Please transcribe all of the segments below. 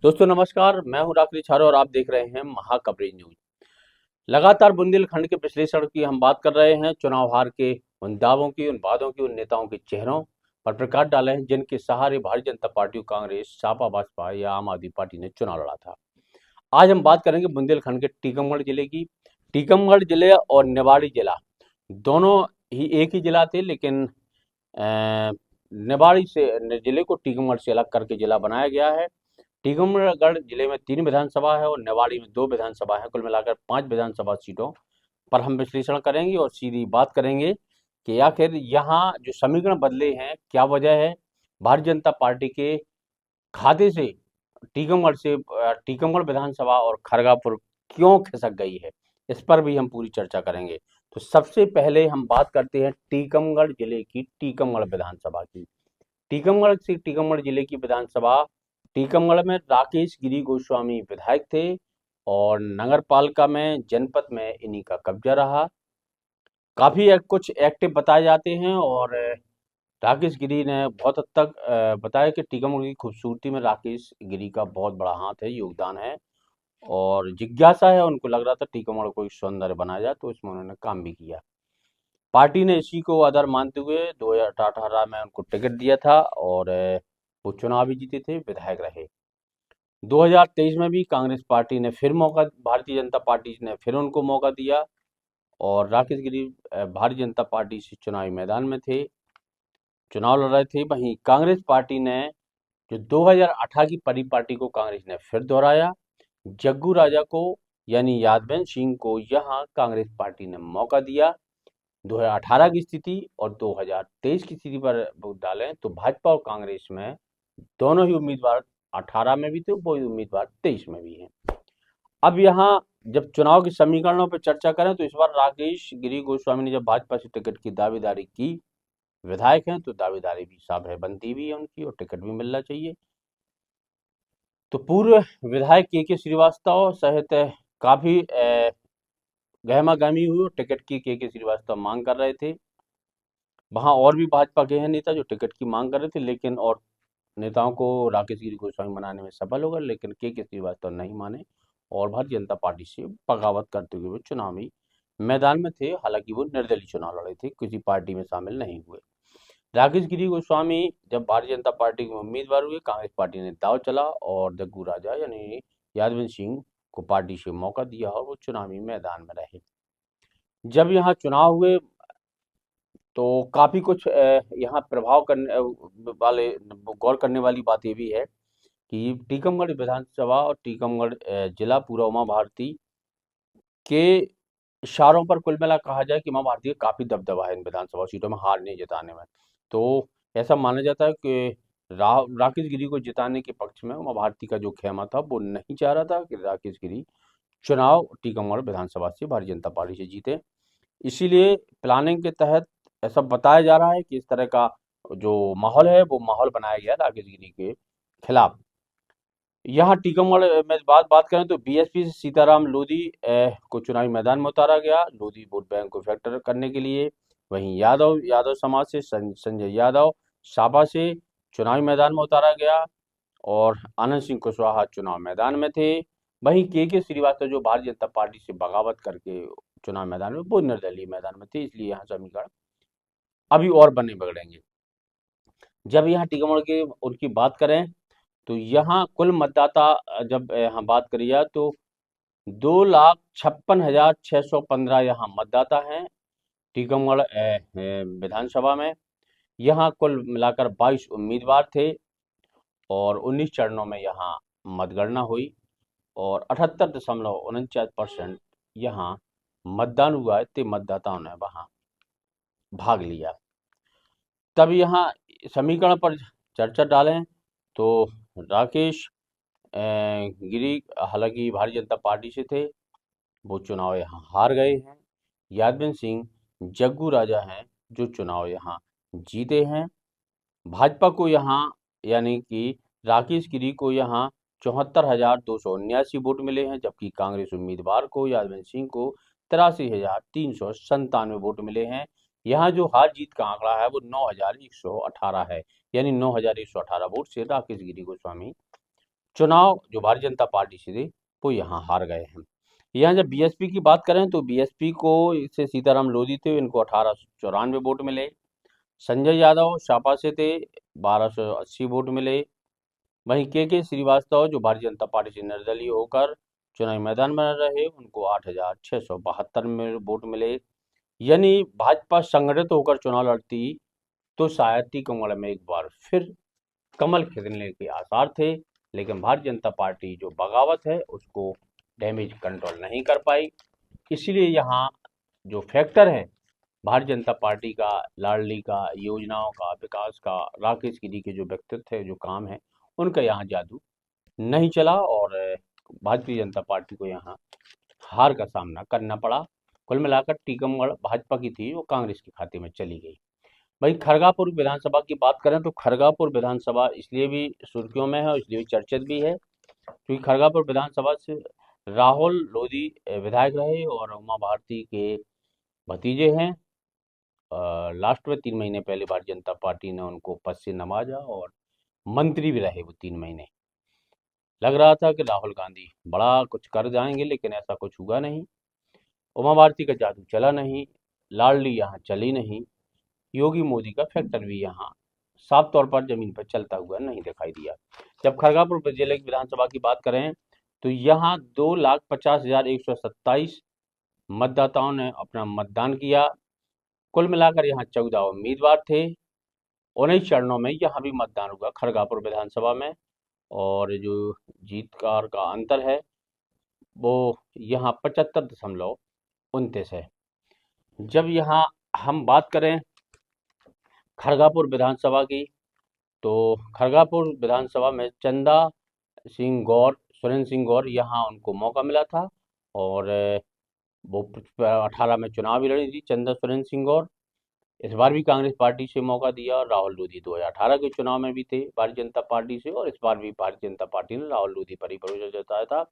दोस्तों नमस्कार, मैं हूं राकेश छारो और आप देख रहे हैं महाकवरेज न्यूज। लगातार बुंदेलखंड के विश्लेषण की हम बात कर रहे हैं। चुनाव हार के उन दावों की, उन वादों की, उन नेताओं के चेहरों पर प्रकाश डाले हैं जिनके सहारे भारतीय जनता पार्टी, कांग्रेस, सपा बसपा या आम आदमी पार्टी ने चुनाव लड़ा था। आज हम बात करेंगे बुंदेलखंड के टीकमगढ़ जिले की। टीकमगढ़ जिले और निवाड़ी जिला दोनों ही एक ही जिला थे, लेकिन निवाड़ी से जिले को टीकमगढ़ से अलग करके जिला बनाया गया है। टीकमगढ़ जिले में 3 विधानसभा है और निवाड़ी में 2 विधानसभा है। कुल मिलाकर 5 विधानसभा सीटों पर हम विश्लेषण करेंगे और सीधी बात करेंगे कि आखिर यहाँ जो समीकरण बदले हैं, क्या वजह है। भारतीय जनता पार्टी के खाते से टीकमगढ़ विधानसभा और खरगापुर क्यों खिसक गई है, इस पर भी हम पूरी चर्चा करेंगे। तो सबसे पहले हम बात करते हैं टीकमगढ़ जिले की, टीकमगढ़ विधानसभा की। टीकमगढ़ जिले की विधानसभा। टीकमगढ़ में राकेश गिरी गोस्वामी विधायक थे और नगर पालिका में, जनपद में इन्हीं का कब्जा रहा। काफी कुछ एक्टिव बताए जाते हैं और राकेश गिरी ने बहुत हद तक बताया कि टीकमगढ़ की खूबसूरती में राकेश गिरी का बहुत बड़ा हाथ है, योगदान है और जिज्ञासा है। उनको लग रहा था टीकमगढ़ को सौंदर्य बनाया जाए, तो इसमें उन्होंने काम भी किया। पार्टी ने इसी को आधार मानते हुए 2018 में उनको टिकट दिया था और वो चुनाव भी जीते थे, विधायक रहे। 2023 में भी कांग्रेस पार्टी ने फिर मौका, भारतीय जनता पार्टी ने फिर उनको मौका दिया और राकेश गिरी भारतीय जनता पार्टी से चुनावी मैदान में थे, चुनाव लड़ रहे थे। वहीं कांग्रेस पार्टी ने जो 2018 की परिपाटी को कांग्रेस ने फिर दोहराया। जग्गू राजा को यानी यादवेंद्र सिंह को यहाँ कांग्रेस पार्टी ने मौका दिया। 2018 की स्थिति और 2023 की स्थिति पर वोट डालें तो भाजपा और कांग्रेस में दोनों ही उम्मीदवार 18 में भी थे, वो उम्मीदवार 23 में भी हैं। अब यहाँ जब चुनाव के समीकरणों पर चर्चा करें तो इस बार राकेश गिरी गोस्वामी ने जब भाजपा से टिकट की दावेदारी की, विधायक हैं तो दावेदारी भी साफ है, बनती भी है उनकी और टिकट भी मिलना चाहिए। तो पूर्व विधायक के श्रीवास्तव सहित काफी गहमा गहमी हुई और टिकट की के श्रीवास्तव मांग कर रहे थे। वहां और भी भाजपा के हैं नेता जो टिकट की मांग कर रहे थे, लेकिन और नेताओं को राकेश गिरी गोस्वामी बनाने में सफल हो गए, लेकिन के श्रीवास्तव नहीं माने और भारतीय जनता पार्टी से बगावत करते हुए चुनावी मैदान में थे। हालांकि वो निर्दलीय चुनाव लड़े थे, किसी पार्टी में शामिल नहीं हुए। राकेश गिरी गोस्वामी जब भारतीय जनता पार्टी के उम्मीदवार हुए, कांग्रेस पार्टी ने दाव चला और जग्गू राजा यानी यादवेंद्र सिंह को पार्टी से मौका दिया और वो चुनावी मैदान में रहे। जब यहाँ चुनाव हुए तो काफी कुछ यहाँ प्रभाव करने वाले, गौर करने वाली बात ये भी है कि टीकमगढ़ विधानसभा और टीकमगढ़ जिला पूरा उमा भारती के इशारों पर कुल मिला कहा जाए कि उमा भारती का काफी दबदबा है इन विधानसभा सीटों में हारने जिताने में। तो ऐसा माना जाता है कि राकेश गिरी को जिताने के पक्ष में उमा भारती का जो खेमा था वो नहीं चाह रहा था कि राकेश गिरी चुनाव टीकमगढ़ विधानसभा से भारतीय जनता पार्टी से जीते। इसीलिए प्लानिंग के तहत ऐसा बताया जा रहा है कि इस तरह का जो माहौल है वो माहौल बनाया गया राकेश गिरी के खिलाफ। यहाँ टीकमगढ़ में बात करें तो बीएसपी से सीताराम लोधी को चुनावी मैदान में उतारा गया, लोधी वोट बैंक को फैक्टर करने के लिए। वहीं यादव समाज से संजय यादव सापा से चुनावी मैदान में उतारा गया और आनंद सिंह कुशवाहा चुनाव मैदान में थे। वहीं के श्रीवास्तव जो भारतीय जनता पार्टी से बगावत करके चुनाव मैदान में, वो निर्दलीय मैदान में थे। इसलिए यहाँ समीकरण अभी और बने बिगड़ेंगे। जब यहाँ टीकमगढ़ की उनकी बात करें तो यहाँ कुल मतदाता जब यहाँ बात करी जाए तो 2,56,615 यहाँ मतदाता हैं टीकमगढ़ विधानसभा में। यहाँ कुल मिलाकर 22 उम्मीदवार थे और 19 चरणों में यहाँ मतगणना हुई और 78.49% यहाँ मतदान हुआ है, मतदाताओं ने वहाँ भाग लिया। तब यहाँ समीकरण पर चर्चा डालें तो राकेश गिरी हालांकि भारतीय जनता पार्टी से थे, वो चुनाव यहाँ हार गए हैं। यादवेंद्र सिंह जग्गू राजा हैं जो चुनाव यहाँ जीते हैं। भाजपा को यहाँ यानी कि राकेश गिरी को यहाँ 74,279 वोट मिले हैं, जबकि कांग्रेस उम्मीदवार को यादवेंद्र सिंह को 83,397 वोट मिले हैं। यहाँ जो हार जीत का आंकड़ा है वो 9,118 है, यानी 9,118 वोट से राकेश गिरी गोस्वामी चुनाव जो भारतीय जनता पार्टी से थे वो यहाँ हार गए हैं। यहाँ जब बीएसपी की बात करें तो बीएसपी को इससे सीताराम लोधी थे, इनको 1894 वोट मिले। संजय यादव शापा से थे, 1280 वोट मिले। वहीं के श्रीवास्तव जो भारतीय जनता पार्टी से निर्दलीय होकर चुनावी मैदान में रहे, उनको 8672 में वोट मिले। यानी भाजपा संगठित होकर चुनाव लड़ती तो शायद टीकमगढ़ में एक बार फिर कमल खिलने के आसार थे, लेकिन भारतीय जनता पार्टी जो बगावत है उसको डैमेज कंट्रोल नहीं कर पाई। इसलिए यहाँ जो फैक्टर है भारतीय जनता पार्टी का, लाडली का, योजनाओं का, विकास का, राकेश गिरी के जो व्यक्तित्व है, जो काम है, उनका यहाँ जादू नहीं चला और भारतीय जनता पार्टी को यहाँ हार का सामना करना पड़ा। कुल मिलाकर टीकमगढ़ भाजपा की थी, वो कांग्रेस के खाते में चली गई। भाई खरगापुर विधानसभा की बात करें तो खरगापुर विधानसभा इसलिए भी सुर्खियों में है और इसलिए भी चर्चित भी है क्योंकि खरगापुर विधानसभा से राहुल लोधी विधायक रहे और उमा भारती के भतीजे हैं। लास्ट में 3 महीने पहले भारतीय जनता पार्टी ने उनको पद से नवाजा और मंत्री भी रहे वो 3 महीने। लग रहा था कि राहुल गांधी बड़ा कुछ कर जाएंगे, लेकिन ऐसा कुछ हुआ नहीं। उमा भारती का जादू चला नहीं, लाडली यहाँ चली नहीं, योगी मोदी का फैक्टर भी यहाँ साफ तौर पर जमीन पर चलता हुआ नहीं दिखाई दिया। जब खरगापुर जिले की विधानसभा की बात करें तो यहाँ 2,50,127 मतदाताओं ने अपना मतदान किया। कुल मिलाकर यहाँ 14 उम्मीदवार थे। 19 चरणों में यहाँ भी मतदान हुआ खरगापुर विधानसभा में और जो जीतकार का अंतर है वो यहाँ 75.29 है। जब यहाँ हम बात करें खरगापुर विधानसभा की तो खरगापुर विधानसभा में चंदा सिंह गौर, सुरेंद्र सिंह गौर, यहाँ उनको मौका मिला था और वो 18 में चुनाव भी लड़ी थी चंदा सुरेंद्र सिंह गौर। इस बार भी कांग्रेस पार्टी से मौका दिया और राहुल लोधी 2018 के चुनाव में भी थे भारतीय जनता पार्टी से और इस बार भी भारतीय जनता पार्टी ने राहुल लोधी पर ही भरोसा जताया था।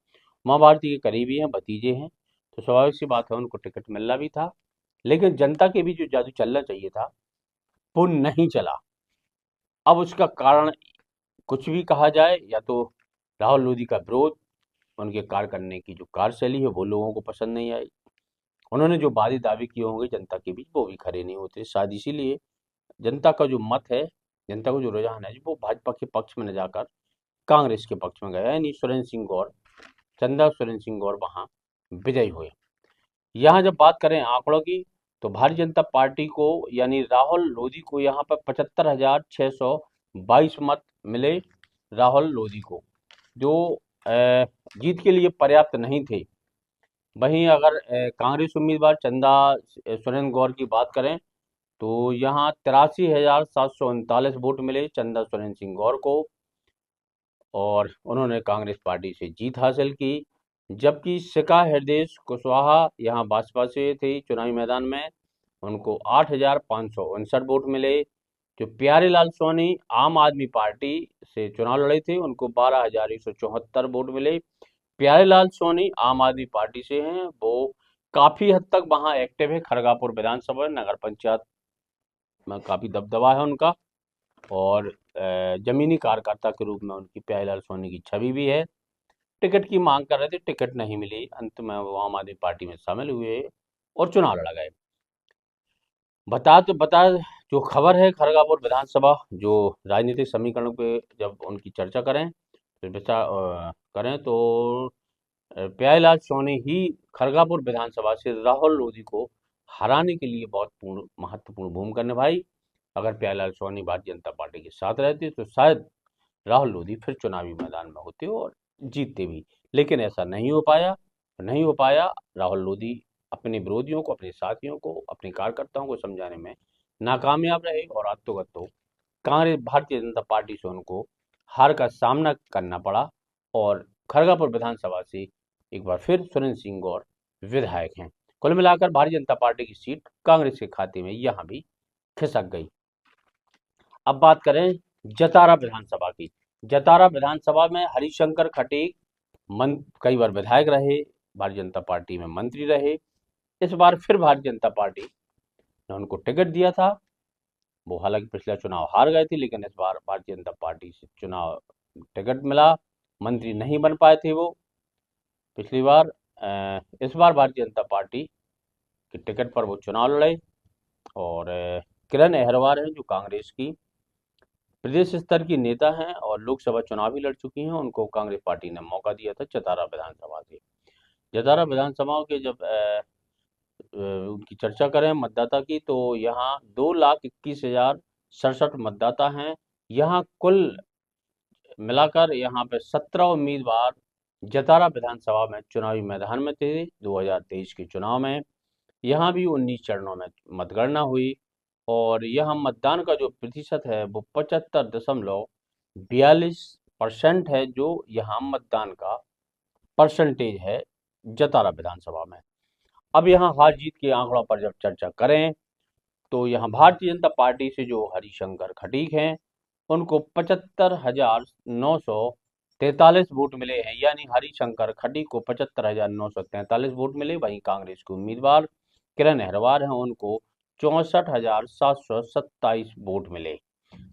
माँ भारती के करीबी हैं, भतीजे हैं, तो स्वाभाविक सी बात है उनको टिकट मिलना भी था, लेकिन जनता के भी जो जादू चलना चाहिए था वो नहीं चला। अब उसका कारण कुछ भी कहा जाए, या तो राहुल लोधी का विरोध, उनके कार्य करने की जो कार्यशैली है वो लोगों को पसंद नहीं आई। उन्होंने जो वादे दावे किए होंगे जनता के बीच वो भी खरे नहीं होते, शायद इसीलिए जनता का जो मत है, जनता को जो रुझान है वो भाजपा के पक्ष में न जाकर कांग्रेस के पक्ष में गया, यानी सुरेंद्र सिंह गौर, चंदा सुरेंद्र सिंह गौर वहाँ विजयी हुए। यहाँ जब बात करें आंकड़ों की तो भारतीय जनता पार्टी को यानी राहुल लोधी को यहाँ पर 75,622 मत मिले राहुल लोधी को, जो जीत के लिए पर्याप्त नहीं थे। वहीं अगर कांग्रेस उम्मीदवार चंदा सुरेंद्र गौर की बात करें तो यहाँ 83,739 वोट मिले चंदा सुरेंद्र सिंह गौर को और उन्होंने कांग्रेस पार्टी से जीत हासिल की। जबकि शिखा हृदय कुशवाहा यहाँ भाजपा से थे चुनावी मैदान में, उनको 8,559 वोट मिले। जो प्यारेलाल सोनी आम आदमी पार्टी से चुनाव लड़े थे उनको 12,174 वोट मिले। प्यारेलाल सोनी आम आदमी पार्टी से हैं, वो काफ़ी हद तक वहाँ एक्टिव है खरगापुर विधानसभा नगर पंचायत में, काफ़ी दबदबा है उनका और जमीनी कार्यकर्ता के रूप में उनकी प्यारेलाल सोनी की छवि भी है। टिकट की मांग कर रहे थे, टिकट नहीं मिली, अंत में वो आम आदमी पार्टी में शामिल हुए और चुनाव लड़ा गए। बता जो खबर है खरगापुर विधानसभा जो राजनीतिक समीकरणों पे जब उनकी चर्चा करें फिर विचार करें तो प्यारेलाल सोनी ही खरगापुर विधानसभा से राहुल लोधी को हराने के लिए बहुत महत्वपूर्ण भूमिका निभाई। अगर प्यारेलाल सोनी भारतीय जनता पार्टी के साथ रहते तो शायद राहुल लोधी फिर चुनावी मैदान में होते और जीतते भी, लेकिन ऐसा नहीं हो पाया। राहुल लोधी अपने विरोधियों को, अपने साथियों को, अपने कार्यकर्ताओं को समझाने में नाकामयाब रहे और रातों कांग्रेस भारतीय जनता पार्टी से उनको हार का सामना करना पड़ा और खरगापुर विधानसभा से एक बार फिर सुरेंद्र सिंह गौर विधायक हैं। कुल मिलाकर भारतीय जनता पार्टी की सीट कांग्रेस के खाते में यहाँ भी खिसक गई। अब बात करें जतारा विधानसभा की। जतारा विधानसभा में हरिशंकर खटीक कई बार विधायक रहे, भारतीय जनता पार्टी में मंत्री रहे। इस बार फिर भारतीय जनता पार्टी ने उनको टिकट दिया था। वो हालांकि पिछला चुनाव हार गए थे, लेकिन इस बार भारतीय जनता पार्टी से चुनाव टिकट मिला, मंत्री नहीं बन पाए थे वो पिछली बार। इस बार भारतीय जनता पार्टी के टिकट पर वो चुनाव लड़े और किरण अहरवार हैं जो कांग्रेस की प्रदेश स्तर की नेता हैं और लोकसभा चुनाव भी लड़ चुकी हैं। उनको कांग्रेस पार्टी ने मौका दिया था जतारा विधानसभा से। जतारा विधानसभा के जब उनकी चर्चा करें मतदाता की तो यहाँ 2,21,067 मतदाता हैं। यहाँ कुल मिलाकर यहाँ पे 17 उम्मीदवार जतारा विधानसभा में चुनावी मैदान में थे 2023 के चुनाव में। यहाँ भी 19 चरणों में मतगणना हुई और यहाँ मतदान का जो प्रतिशत है वो 75.42% है, जो यहाँ मतदान का परसेंटेज है जतारा विधानसभा में। अब यहाँ हार जीत के आंकड़ों पर जब चर्चा करें तो यहाँ भारतीय जनता पार्टी से जो हरिशंकर खटीक हैं उनको 75,943 वोट मिले हैं, यानी हरिशंकर खटीक को 75,943 वोट मिले। वहीं कांग्रेस के उम्मीदवार किरण अहरवार हैं उनको 64,727 वोट मिले।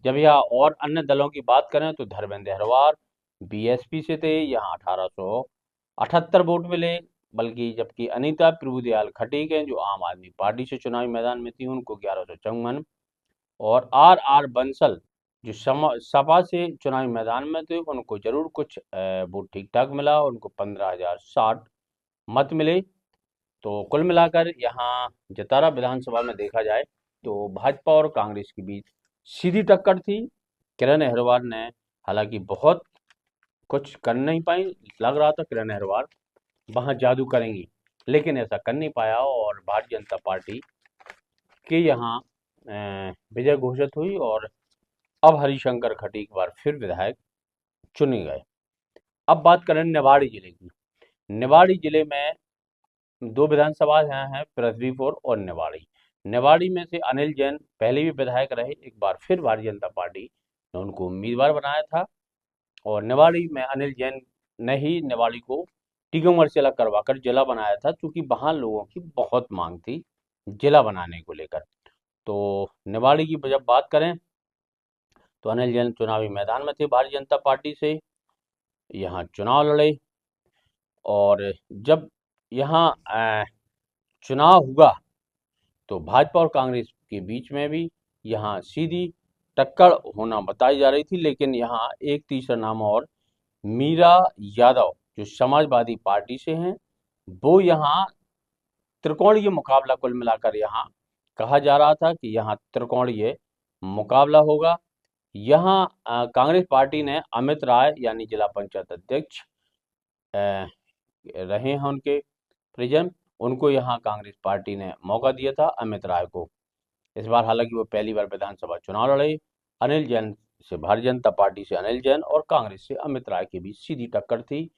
जब यहाँ और अन्य दलों की बात करें तो धर्मेंद्र अहरवार बीएसपी से थे, यहाँ 1878 वोट मिले। बल्कि जबकि अनीता प्रभुदयाल खटीक हैं जो आम आदमी पार्टी से चुनावी मैदान में थी उनको 1154 और आर बंसल जो सपा से चुनावी मैदान में थे उनको जरूर कुछ वोट ठीक ठाक मिला, उनको 15,060 मत मिले। तो कुल मिलाकर यहाँ जतारा विधानसभा में देखा जाए तो भाजपा और कांग्रेस के बीच सीधी टक्कर थी। किरण अहरवार ने हालांकि बहुत कुछ कर नहीं पाई, लग रहा था किरण अहरवार वहां जादू करेंगी, लेकिन ऐसा कर नहीं पाया और भारतीय जनता पार्टी के यहाँ विजय घोषित हुई और अब हरिशंकर खटीक बार फिर विधायक चुने गए। अब बात करें निवाड़ी जिले की। निवाड़ी जिले में 2 विधानसभा हैं, पृथ्वीपुर और निवाड़ी। निवाड़ी में से अनिल जैन पहले भी विधायक रहे, एक बार फिर भारतीय जनता पार्टी ने उनको उम्मीदवार बनाया था और निवाड़ी में अनिल जैन ने ही निवाड़ी को टीकमगढ़ से अलग करवाकर जिला बनाया था, क्योंकि वहां लोगों की बहुत मांग थी जिला बनाने को लेकर। तो निवाड़ी की जब बात करें तो अनिल जैन चुनावी मैदान में थे भारतीय जनता पार्टी से, यहाँ चुनाव लड़े और जब यहाँ चुनाव हुआ तो भाजपा और कांग्रेस के बीच में भी यहाँ सीधी टक्कर होना बताई जा रही थी। लेकिन यहाँ एक तीसरा नाम और मीरा यादव जो समाजवादी पार्टी से हैं वो यहाँ त्रिकोणीय मुकाबला कुल मिलाकर यहाँ कहा जा रहा था कि यहाँ त्रिकोणीय मुकाबला होगा। यहाँ कांग्रेस पार्टी ने अमित राय यानी जिला पंचायत अध्यक्ष रहे हैं उनके परिजन, उनको यहाँ कांग्रेस पार्टी ने मौका दिया था अमित राय को। इस बार हालांकि वो पहली बार विधानसभा चुनाव लड़े। अनिल जैन से भारतीय जनता पार्टी से अनिल जैन और कांग्रेस से अमित राय के बीच सीधी टक्कर थी।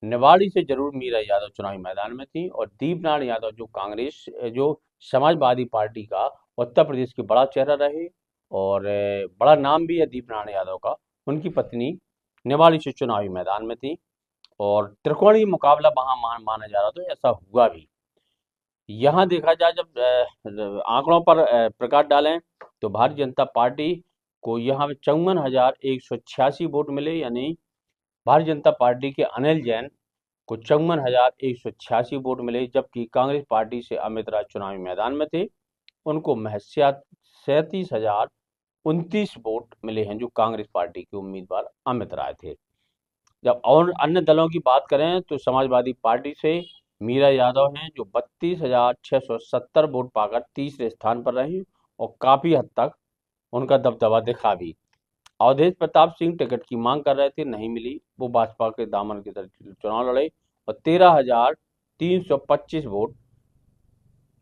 निवाड़ी से जरूर मीरा यादव चुनावी मैदान में थी और दीपनारायण यादव जो कांग्रेस जो समाजवादी पार्टी का उत्तर प्रदेश के बड़ा चेहरा रहे और बड़ा नाम भी है दीपनारायण यादव का, उनकी पत्नी निवाड़ी से चुनावी मैदान में थी और त्रिकोणीय मुकाबला वहां माना जा रहा था, ऐसा हुआ भी। यहाँ देखा जाए जब आंकड़ों पर प्रकाश डालें तो भारतीय जनता पार्टी को यहाँ 54,186 वोट मिले, यानी भारतीय जनता पार्टी के अनिल जैन को 54,186 वोट मिले। जबकि कांग्रेस पार्टी से अमित राय चुनावी मैदान में थे, उनको महज 37,029 वोट मिले हैं, जो कांग्रेस पार्टी के उम्मीदवार अमित राय थे। जब और अन्य दलों की बात करें तो समाजवादी पार्टी से मीरा यादव हैं जो 32,670 वोट पाकर तीसरे स्थान पर रही और काफी हद तक उनका दबदबा दिखा भी। अवधेश प्रताप सिंह टिकट की मांग कर रहे थे, नहीं मिली, वो भाजपा के दामन की तरफ चुनाव लड़े और 13,325 वोट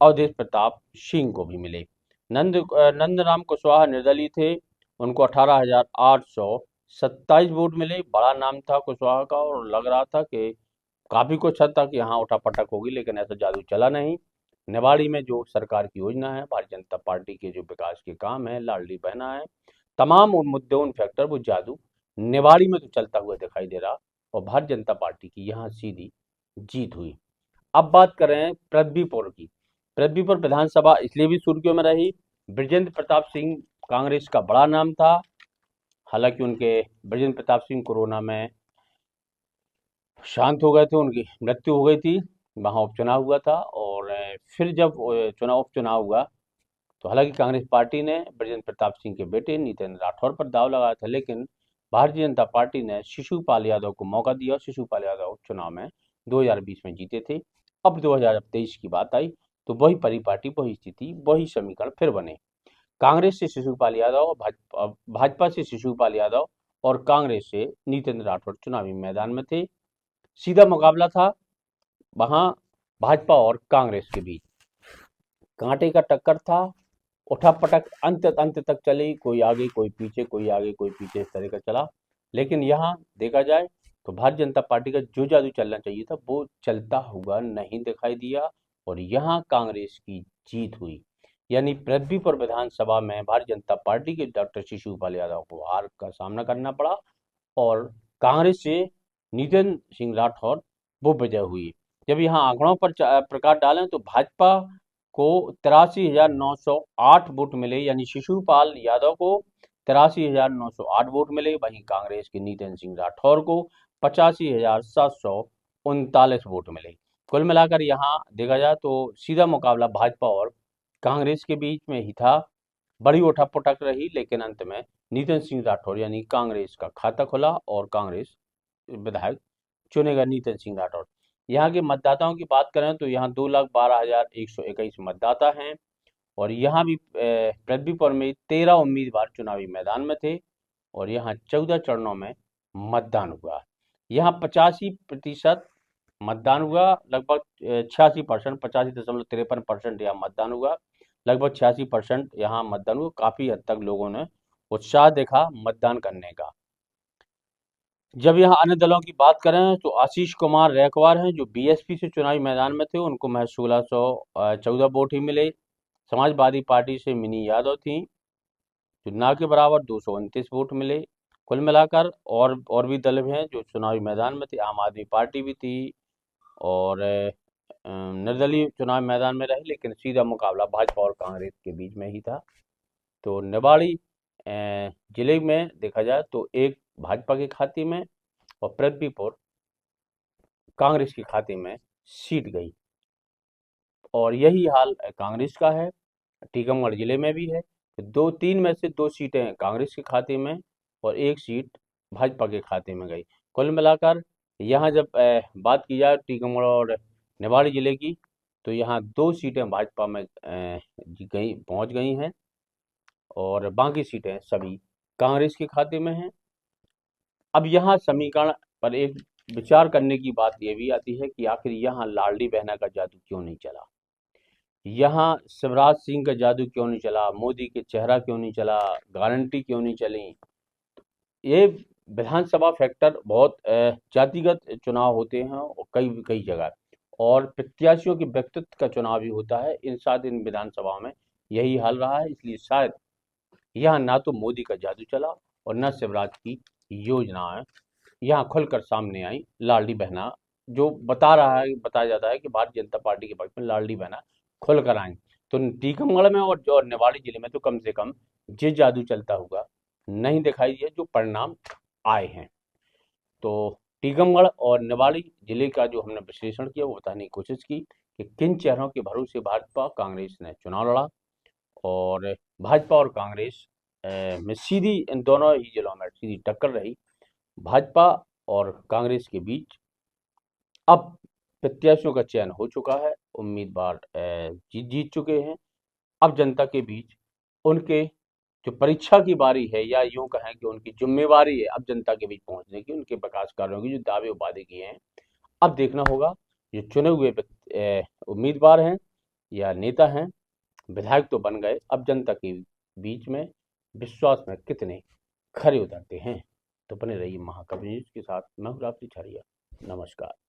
अवधेश प्रताप सिंह को भी मिले। नंदराम कुशवाहा निर्दलीय थे, उनको 18,827 वोट मिले। बड़ा नाम था कुशवाहा का और लग रहा था कि काफी कुछ हद तक यहाँ उठापटक होगी, लेकिन ऐसा जादू चला नहीं। निवाड़ी में जो सरकार की योजना है, भारतीय जनता पार्टी के जो विकास के काम है, लाडली बहना है, तमाम उन मुद्दों उन फैक्टर वो जादू निवाड़ी में तो चलता हुआ दिखाई दे रहा और भारतीय जनता पार्टी की यहाँ सीधी जीत हुई। अब बात करें पृथ्वीपुर की। पृथ्वीपुर विधानसभा इसलिए भी सुर्खियों में रही, बृजेंद्र प्रताप सिंह कांग्रेस का बड़ा नाम था। हालांकि उनके बृजेंद्र प्रताप सिंह कोरोना में शांत हो गए थे, उनकी मृत्यु हो गई थी। वहाँ उपचुनाव हुआ था और फिर जब उपचुनाव हुआ तो हालांकि कांग्रेस पार्टी ने ब्रजेंद्र प्रताप सिंह के बेटे नितेंद्र राठौर पर दाव लगाया था, लेकिन भारतीय जनता पार्टी ने शिशुपाल यादव को मौका दिया और शिशुपाल यादव उपचुनाव में 2020 में जीते थे। अब 2023 की बात आई तो वही परिपाटी, वही स्थिति, वही समीकरण फिर बने। कांग्रेस से शिशुपाल यादव, भाजपा से शिशुपाल यादव और कांग्रेस से नितेंद्र राठौर चुनावी मैदान में थे। सीधा मुकाबला था वहां भाजपा और कांग्रेस के बीच, कांटे का टक्कर था, उठापटक अंत अंत तक चली, कोई आगे कोई पीछे, कोई आगे कोई पीछे, इस तरह का चला। लेकिन यहाँ देखा जाए तो भारतीय जनता पार्टी का जो जादू चलना चाहिए था वो चलता हुआ नहीं दिखाई दिया और यहाँ कांग्रेस की जीत हुई। यानी पृथ्वीपुर विधानसभा में भारतीय जनता पार्टी के डॉक्टर शिशुपाल यादव को हार का सामना करना पड़ा और कांग्रेस से नितिन सिंह राठौर वो विजय हुई। जब यहाँ आंकड़ों पर प्रकाश डालें तो भाजपा को 83,908 वोट मिले, यानी शिशुपाल यादव को 83,908 वोट मिले। वहीं कांग्रेस के नितिन सिंह राठौर को 85,739 वोट मिले। कुल मिलाकर यहाँ देखा जाए तो सीधा मुकाबला भाजपा और कांग्रेस के बीच में ही था। बड़ी उठापटक रही, लेकिन अंत में नितिन सिंह राठौर यानी कांग्रेस का खाता खुला और कांग्रेस विधायक चुनेगा नितिन सिंह राठौर। यहाँ के मतदाताओं की बात करें तो यहाँ 2,12,121 मतदाता हैं और यहाँ भी पृथ्वीपुर में 13 उम्मीदवार चुनावी मैदान में थे और यहाँ 14 चरणों में मतदान हुआ। यहाँ 85% मतदान हुआ, लगभग 86%, 85.53% यहाँ मतदान हुआ, लगभग 86% यहाँ मतदान हुआ। काफी हद तक लोगों ने उत्साह दिखा मतदान करने का। जब यहाँ अन्य दलों की बात करें तो आशीष कुमार रैकवार हैं जो बीएसपी से चुनावी मैदान में थे, उनको महज 1614 वोट ही मिले। समाजवादी पार्टी से मिनी यादव थी जो ना के बराबर 229 वोट मिले। कुल मिलाकर और भी दल हैं जो चुनावी मैदान में थे। आम आदमी पार्टी भी थी और निर्दलीय चुनाव मैदान में रहे, लेकिन सीधा मुकाबला भाजपा और कांग्रेस के बीच में ही था। तो निवाड़ी जिले में देखा जाए तो एक भाजपा के खाते में और पृथ्वीपुर कांग्रेस के खाते में सीट गई और यही हाल कांग्रेस का है। टीकमगढ़ जिले में भी है, तो 3 में से 2 सीटें कांग्रेस के खाते में और 1 सीट भाजपा के खाते में गई। कुल मिलाकर यहाँ जब बात की जाए टीकमगढ़ और निवाड़ी जिले की तो यहाँ 2 सीटें भाजपा में पहुँच गई हैं और बाकी सीटें सभी कांग्रेस के खाते में हैं। अब यहाँ समीकरण पर एक विचार करने की बात यह भी आती है कि आखिर यहाँ लाडली बहना का जादू क्यों नहीं चला, यहाँ शिवराज सिंह का जादू क्यों नहीं चला, मोदी के चेहरा क्यों नहीं चला, गारंटी क्यों नहीं चली। ये विधानसभा फैक्टर बहुत जातिगत चुनाव होते हैं और कई कई जगह और प्रत्याशियों के व्यक्तित्व का चुनाव भी होता है। इन विधानसभाओं में यही हाल रहा है, इसलिए शायद यहाँ ना तो मोदी का जादू चला और न शिवराज की योजनाएं यहाँ खुलकर सामने आई। लाडली बहना जो बताया जाता है कि भारतीय जनता पार्टी के पक्ष में लाडली बहना खुलकर आई, तो टीकमगढ़ में और निवाड़ी जिले में तो कम से कम ये जादू चलता हुआ नहीं दिखाई दिया जो परिणाम आए हैं। तो टीकमगढ़ और निवाड़ी जिले का जो हमने विश्लेषण किया वो बताने की कोशिश की कि किन चेहरों के भरोसे भाजपा कांग्रेस ने चुनाव लड़ा और भाजपा और कांग्रेस में सीधी इन दोनों ही जिलों में सीधी टक्कर रही। भाजपा और कांग्रेस के बीच अब प्रत्याशियों का चयन हो चुका है, उम्मीदवार जीत चुके हैं। अब जनता के बीच उनके जो परीक्षा की बारी है या यूं कहें कि उनकी जिम्मेवारी है अब जनता के बीच पहुंचने की, उनके विकास कार्यों की जो दावे वादे किए हैं अब देखना होगा जो चुने हुए उम्मीदवार हैं या नेता हैं, विधायक तो बन गए, अब जनता के बीच में विश्वास में कितने खरे उतरते हैं। तो बने रहिए महाकवि न्यूज के साथ। मैं हूं रात्रि छाड़िया। नमस्कार।